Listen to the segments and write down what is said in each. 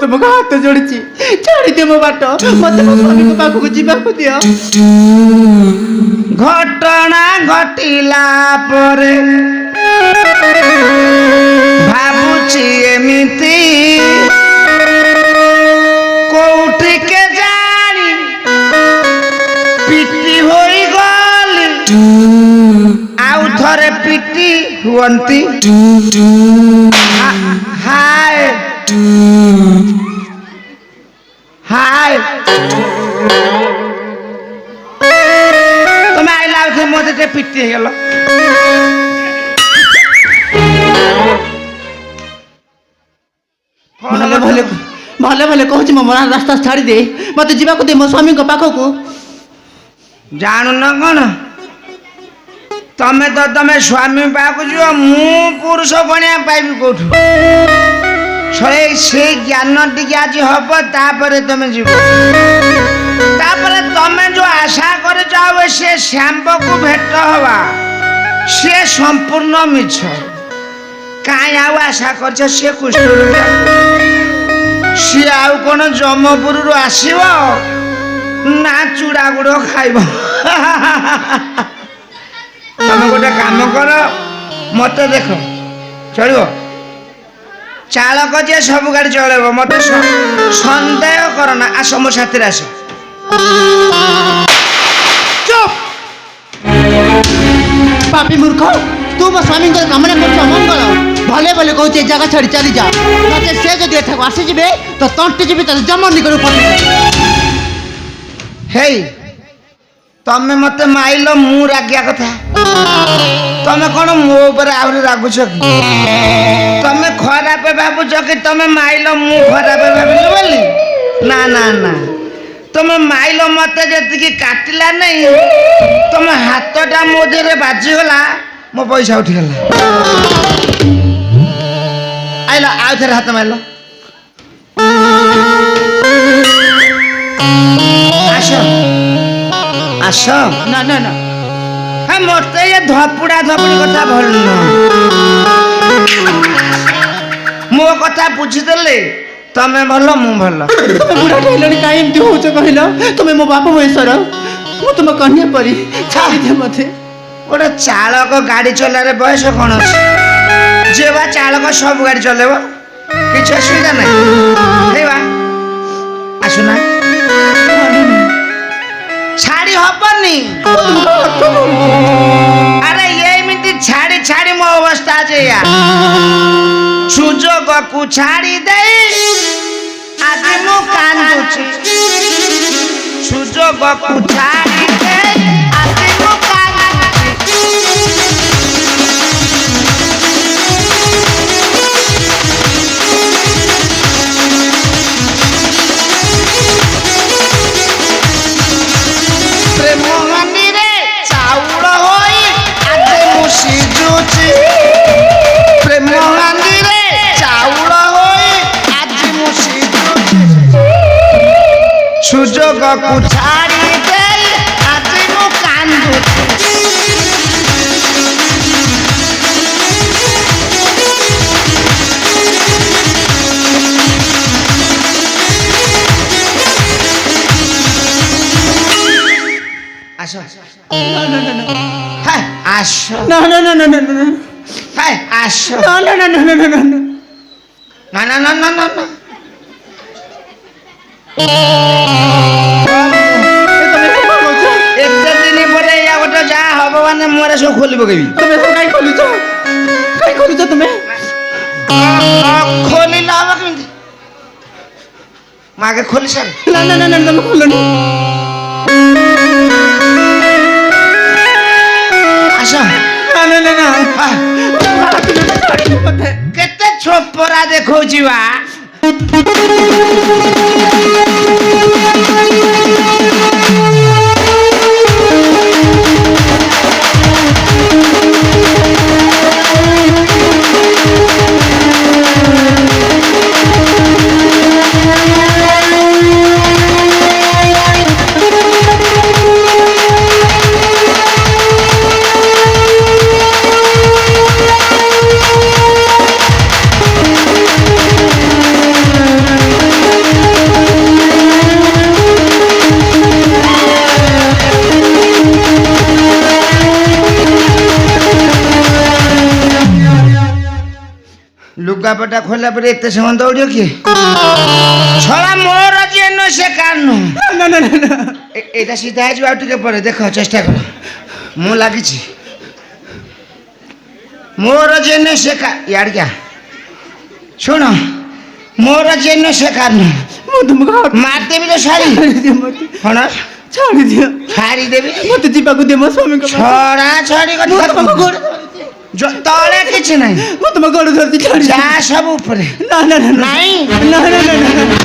तुमको हाथ जोड़ी छाड़ी दे मो बाट मत मो स्वामी को पाखु जीवा को दियो घटना घटिला परे भाबुची एमिति कोउठी के जानी पिटी होई गली आउ थरे पिटी हुअंती हाय हाय तुम आइला थे मते पिटी हे गेलो भले भले भले भले कहूँ मो मरा रास्ता छाड़ी दे मत जीवा को दे मो स्वामी को पाखो को जानू न कौन तमें तो तमें स्वामी पाक जो मु पुरुष बनिया पाइबी कोठु से ज्ञान टिके आज हम तापर तुम जीव तापर तमें जो आशा कर जाओ से श्याम को भेट हवा से संपूर्ण मिछ कहीं आउ आशा कर सी कुष्ठ सी आउ कौन जमपुर आसब ना चूड़ा गुड़ खाइब तुम गोटे काम कर मत देख चलो चालक जे सब गाड़ी चलेब मत सन्देह करना आस मो साथी आस चुप पापी मूर्ख तू मो स्वामी को कामना कर मंगल भले भले कहूँ जगह छाड़ी चली जा नचे से जदि एठाक आसीजे तो तंटी जी जम निकल हे तमें मत माइल मु रागिया कथा तमें कौन मो ऊपर आहरी रागुच कि तमें खराब भावुच कि तमें माइल मु खराब भावुच बोली ना ना ना तमें माइल मत जी काटिला नहीं तुम हाथटा मो देह बाजीगला मो पैसा उठीगला आइल आउ थे हाथ माइल आस आस ना ना ना हाँ मत ये धपुड़ा धपुड़ी कथा भल मो कथा बुझीदेले तमें भल मु भल बुढ़ा कहलानी कहीं एमती होच कहल तुम्हें मो बाप बयसर मु तुम कन्या परी छाड़ी दे मते गोटे चालक गाड़ी चलारे बयस कौन अच्छे जे बा चालक सब गाड़ी चलेब किसी असुविधा नहीं आसुना छाड़ी हबनी अरे ये छाड़ी छाड़ी मो अवस्था या सुजोग को छाड़ी दे आज मु कांदुची सुजोग को छाड़ी दे आज मु सुजोग को छाड़ी दे आज मु कांदुची आसो हाय आसो ना ना ना ना ना ना हाय आसो ना ना ना ना ना ना ना ना ना ना ना एते दिन परे या गोटे जा हब माने मोरे सब खोली पकेबी तुम्हें सब काई खोलुछ तुम्हें खोली ना हब केमती मागे खोली सर ना ना ना ना तुम खोलनी आशा ना ना ना ना केते छोपरा देखौची बा ଲୁଗାପଟା ଖୋଲିଲା ପରେ ଏତେ ସମୟ ଦୌଡ଼ିବ କିଏ? ଛଡ଼ା ମୋର ଯିଏ ନୁହେଁ ସେ କାର୍ ନୁହଁ। ନା ନା ନା ନା ଏଇଟା ସିଧା ହେଇଯିବ ଆଉ ଟିକେ ପରେ ଦେଖ ଚେଷ୍ଟା କର ମୁଁ ଲାଗିଛି ମୋର ଯିଏ ନୁହେଁ ସେ ଇଆଡ଼ିକା ଶୁଣ ମୋର ଯିଏ ନୁହେଁ ସେ କାର୍ ନୁହଁ ମୁଁ ତୁମକୁ ମାରିଦେବି ତ ଶାଢ଼ୀ ଛାଡ଼ିଦିଅ ମତେ କଣ ଛାଡ଼ିଦିଅ ଛାଡ଼ିଦେବି ମତେ ଯିବାକୁ ଦିଅ ମୋ ସ୍ୱାମୀଙ୍କ ଛଡ଼ା ଛାଡ଼ି ମୁଁ ତୁମ କଥା ଗୋଡ଼ ତଳେ କିଛି ନାହିଁ ମୁଁ ତୁମ ଗୋଡ଼ ଧରିଛି ଛାଡ଼ି ଯାହା ସବୁ ଉପରେ ନା ନା ନା ନାଇଁ ନା ନା ନା ନା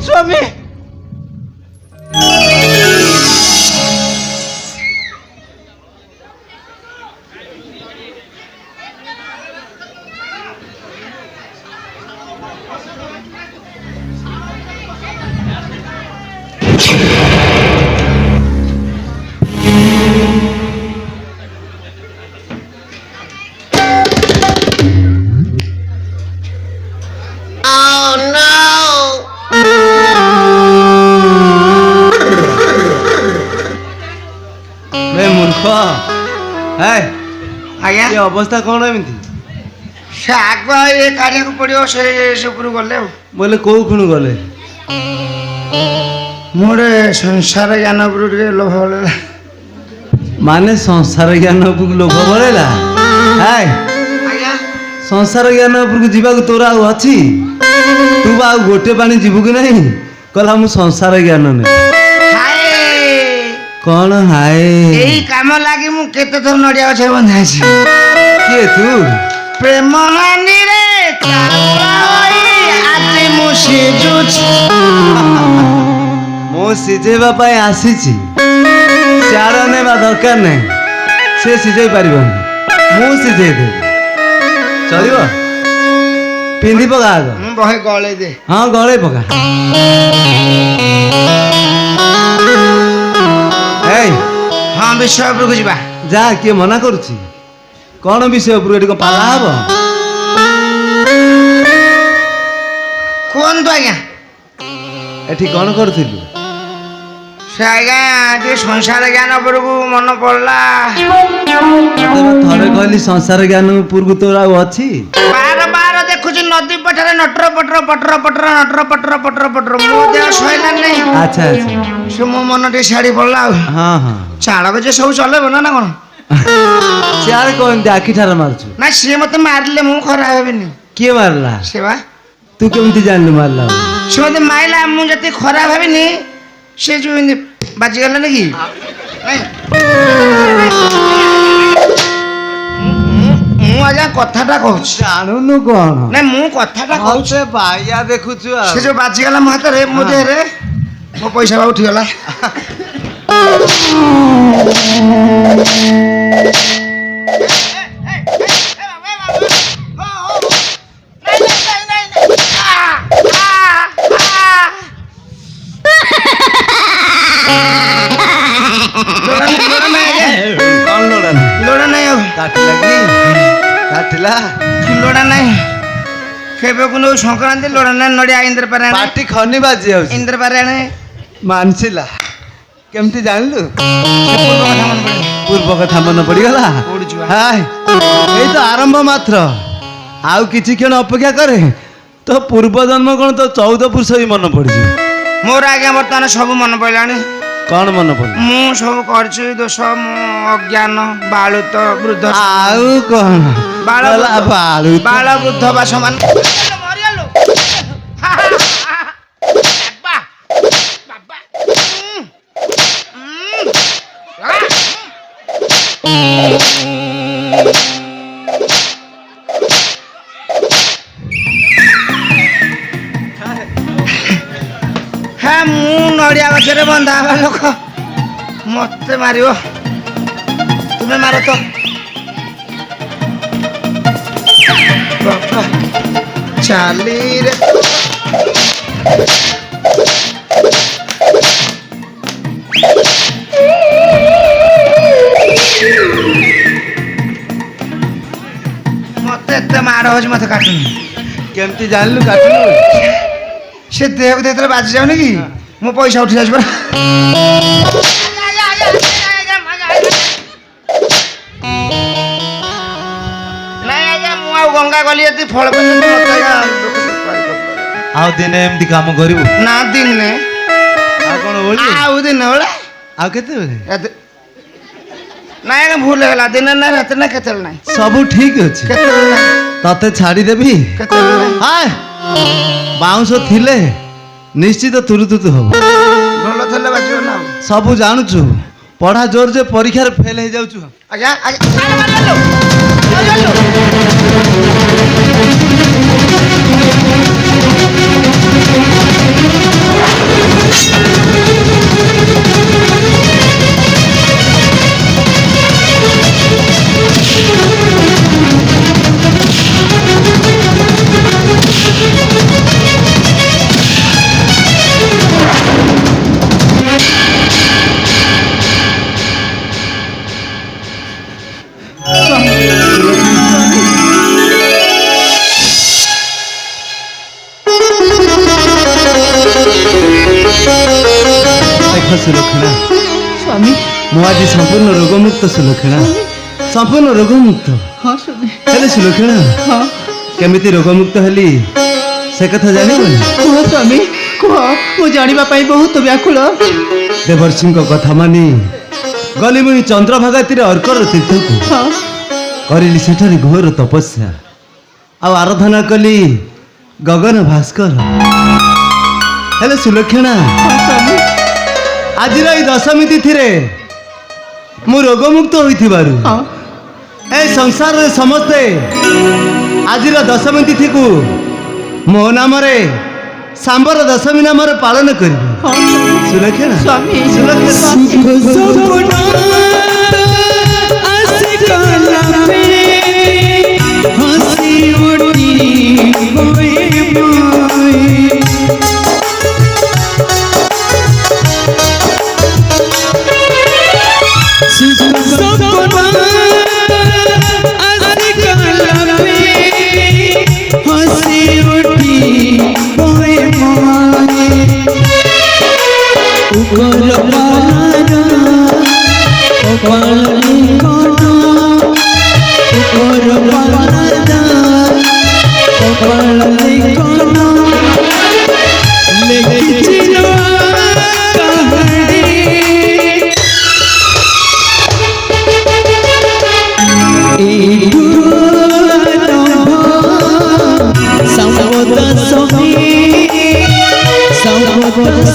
ସ୍ୱାମୀ ମୂର୍ଖ ଆଜ୍ଞା ଏ ଅବସ୍ଥା କ'ଣ ଏମିତି? ସେ ଆଗ ଏ କାଢ଼ିବାକୁ ପଡ଼ିବ ସେ ଉପରକୁ ଗଲେ ଆଉ ବୋଇଲେ କୋଉ ଖୁଣୁ ଗଲେ? ମୁଁ ଗୋଟେ ସଂସାର ଜ୍ଞାନ ଉପରୁ ଟିକେ ଲୋଭ ବଳେଇଲା ମାନେ ସଂସାର ଜ୍ଞାନ ଉପରକୁ ଲୋଭ ବଳେଇଲା? ଆଜ୍ଞା ସଂସାର ଜ୍ଞାନ ଉପରକୁ ଯିବାକୁ ତୋର ଆଉ ଅଛି? ତୁ ବା ଆଉ ଗୋଟେ ପାଣି ଯିବୁ କି ନାହିଁ? କହିଲା ମୁଁ ସଂସାର ଜ୍ଞାନ ନେବି। କ'ଣ ହାଏ? ଏଇ କାମ ଲାଗି ମୁଁ କେତେ ଥର ନଡ଼ିଆ ଗଛରେ ବନ୍ଧା ହେଇଛି। କିଏ ତୁ? ପ୍ରେମ ହାଣ୍ଡିରେ ଚାଉଳ ହୋଇ ଆଜି ମୁଁ ସିଝୁଛି। ମୁଁ ସିଝେଇବା ପାଇଁ ଆସିଛି, ଚାର ନେବା ଦରକାର ନାହିଁ। ସେ ସିଝେଇ ପାରିବନି, ମୁଁ ସିଝେଇ ଦେବି। ଚଳିବ? ପିନ୍ଧି ପକା ଆଗ। ମୁଁ ବହେ ଗଳେଇ ଦେ। ହଁ ଗଳେଇ ପକା। ଏଇ ହଁ ବିଷୟ ଉପରକୁ ଯିବା। ଯା, କିଏ ମନା କରୁଛି? କ'ଣ ବିଷୟ ଉପରକୁ? ଏଠି କ'ଣ ପାଲା ହବ? କୁହନ୍ତୁ ଆଜ୍ଞା। ଏଠି କ'ଣ କରୁଥିଲୁ? ସେ ଆଜ୍ଞା ଟିକେ ସଂସାର ଜ୍ଞାନ ଉପରକୁ ମନେ ପଡ଼ିଲା। ତତେ ବା ଥରେ କହିଲି ସଂସାର ଜ୍ଞାନ ଉପରକୁ ତୋର ଆଉ ଅଛି? ବାର ବାର ଦେଖୁଛି ନଦୀ ପଠାରେ ନଟର ପଟର ପଟର ପଟର ନଟର ପଟର ପଟର ପଟର ମୋ ଦେହ ସହିଲାନି ନାହିଁ। ଆଚ୍ଛା ଆଚ୍ଛା, ସେ ମୋ ମନ ଟିକେ ଛାଡ଼ି ପଡ଼ିଲା ଆଉ। ହଁ ହଁ। ଚାଳକ ଯେ ସବୁ ଚଲେଇବ ନା ନା କ'ଣ? ସିଆଡ଼େ କ'ଣ ଏମିତି ଆଖି ଠାର ମାରୁଛୁ? ନା ସିଏ ମତେ ମାରିଲେ ମୁଁ ଖରାପ ହେବିନି। କିଏ ମାରିଲା? ସେ ବା ତୁ କେମିତି ଜାଣିଲୁ ମାରିଲା? ସେ ମତେ ମାରିଲା, ମୁଁ ଯେତିକି ଖରାପ ହେବିନି ସେ ଯୋଉ ଏମିତି ବାଜିଗଲାନି କି? ମୁଁ ଆଜ୍ଞା କଥାଟା କହୁଛି। ଜାଣୁନୁ କ'ଣ? ନାଇଁ ମୁଁ କଥାଟା କହୁଛି। ସେ ବାଇଆ ଦେଖୁଛୁ ଆଉ। ସେ ଯୋଉ ବାଜିଗଲା ମୋ ହାତରେ ମୋ ଦେହରେ ମୋ ପଇସା ବା ଉଠିଗଲା। କ'ଣ ଲୋଡ଼ା ନାହିଁ? ଲୋଡ଼ା ନାହିଁ ଆଉ କାଟିଲା କି? କାଟିଲା? ଲୋଡ଼ା ନାହିଁ। କେବେକୁ ନଉ ସଂକ୍ରାନ୍ତି ଲୋଡ଼ା ନାହିଁ। ନଡ଼ିଆ ଇନ୍ଦ୍ର ପାରାୟଣ ପାଟି ଖନି ବାଜି ଯାଉଛି। ଇନ୍ଦ୍ର ପାରାୟଣ ମାନସିଲା। କେମିତି ଜାଣିଲୁ? ପୂର୍ବ କଥା ପୂର୍ବ କଥା ମନେ ପଡ଼ିଲା। ମନେ ପଡ଼ିଗଲା? କୋଉଠି ଯିବା? ହାଏ, ଏଇ ତ ଆରମ୍ଭ ମାତ୍ର। ଆଉ କିଛି କ୍ଷଣ ଅପେକ୍ଷା କରେ, ତୋ ପୂର୍ବ ଜନ୍ମ କ'ଣ ତୋ 14 ପୁରୁଷ ବି ମନେ ପଡ଼ିଯିବ। ମୋର ଆଜ୍ଞା ବର୍ତ୍ତମାନ ସବୁ ମନେ ପଡ଼ିଲାଣି। କ'ଣ ମନେ ପଡ଼ିଲା? ମୁଁ ସବୁ କରିଛି ଦୋଷ। ମୁଁ ଅଜ୍ଞାନ ବାଳୁତ ବୃଦ୍ଧ ଆଉ କ'ଣ? ବାଳ ବୃଦ୍ଧ ବା ସମାନ। হ্যাঁ মু নড়িয়া গছরে বন্ধা হবা লোক মতে মারিব তুমি মার তো বাবা চালি রে মতে এতে মাড় হচ্ছে মতে কাটুনি কেমতি জানিলু কাটুনু সে দেহକୁ ଯେତେବେଳେ ବାଜି ଯାଉନି କି ମୋ ପଇସା ଉଠି ଯାଉଛି ପରା ନାଇଁ ଆଜ୍ଞା ମୁଁ ଆଉ ଗଙ୍ଗା ଗଲି ଯଦି ଫଳ ପର୍ଯ୍ୟନ୍ତ ମତେ ଆଜ୍ଞା ଆଉ ଦିନେ ଏମିତି କାମ କରିବୁ ନା ଦିନେ ଆଉ କଣ ଓଳି ଆଉ ଦିନେ ବେଳେ ଆଉ କେତେବେଳେ ନାଇଁ ଆଜ୍ଞା ଭୁଲ ହେଇଗଲା ଦିନେ ନା ରାତିରେ ନା କେତେବେଳେ ନାହିଁ ସବୁ ଠିକ ଅଛି କେତେବେଳେ ନାହିଁ ତତେ ଛାଡ଼ିଦେବି କେତେବେଳେ ନାହିଁ ହାଏ ବାଉଁଶ ଥିଲେ ନିଶ୍ଚିତ ତୁରୁତୁତୁ ହବ ଭଲ ଥିଲେ ବାଜିବ ନା ସବୁ ଜାଣୁଛୁ ପଢା ଜୋର ଯେ ପରୀକ୍ଷାରେ ଫେଲ ହେଇଯାଉଛୁ ଆଜ୍ଞା ଆଜ୍ଞା ଦେଖ ସୁଲକ୍ଷଣା ସ୍ୱାମୀ ମୁଁ ଆଜି ସମ୍ପୂର୍ଣ୍ଣ ରୋଗମୁକ୍ତ ସୁଲକ୍ଷଣା ସମ୍ପୂର୍ଣ୍ଣ ରୋଗମୁକ୍ତ ହଁ ସ୍ୱାମୀ ହେଲେ ସୁଲକ୍ଷଣା ହଁ କେମିତି ରୋଗମୁକ୍ତ ହେଲି ସେ କଥା ଜାଣିବନି କୁହ ସ୍ୱାମୀ କୁହ ମୁଁ ଜାଣିବା ପାଇଁ ବହୁତ ବ୍ୟାକୁଳ ଦେବର୍ଷିଙ୍କ କଥା ମାନି ଗଲି ମୁଁ ଚନ୍ଦ୍ରଭାଗାତିରେ ଅର୍କର ତୀର୍ଥକୁ ହଁ କରିଲି ସେଠାରେ ଘୋର ତପସ୍ୟା ଆଉ ଆରାଧନା କଲି ଗଗନ ଭାସ୍କର ହେଲେ ସୁଲକ୍ଷଣା ହଁ ସ୍ୱାମୀ ଆଜିର ଏଇ ଦଶମୀ ତିଥିରେ ମୁଁ ରୋଗମୁକ୍ତ ହୋଇଥିବାରୁ ହଁ ଏ ସଂସାରରେ ସମସ୍ତେ ଆଜିର ଦଶମୀ ତିଥିକୁ ମୋ ନାମରେ ଶାମ୍ବର ଦଶମୀ ନାମରେ ପାଳନ କରିବେ ହଁ ସୁଲକ୍ଷଣା ସ୍ୱାମୀ ସୁଲକ୍ଷଣା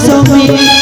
Sampai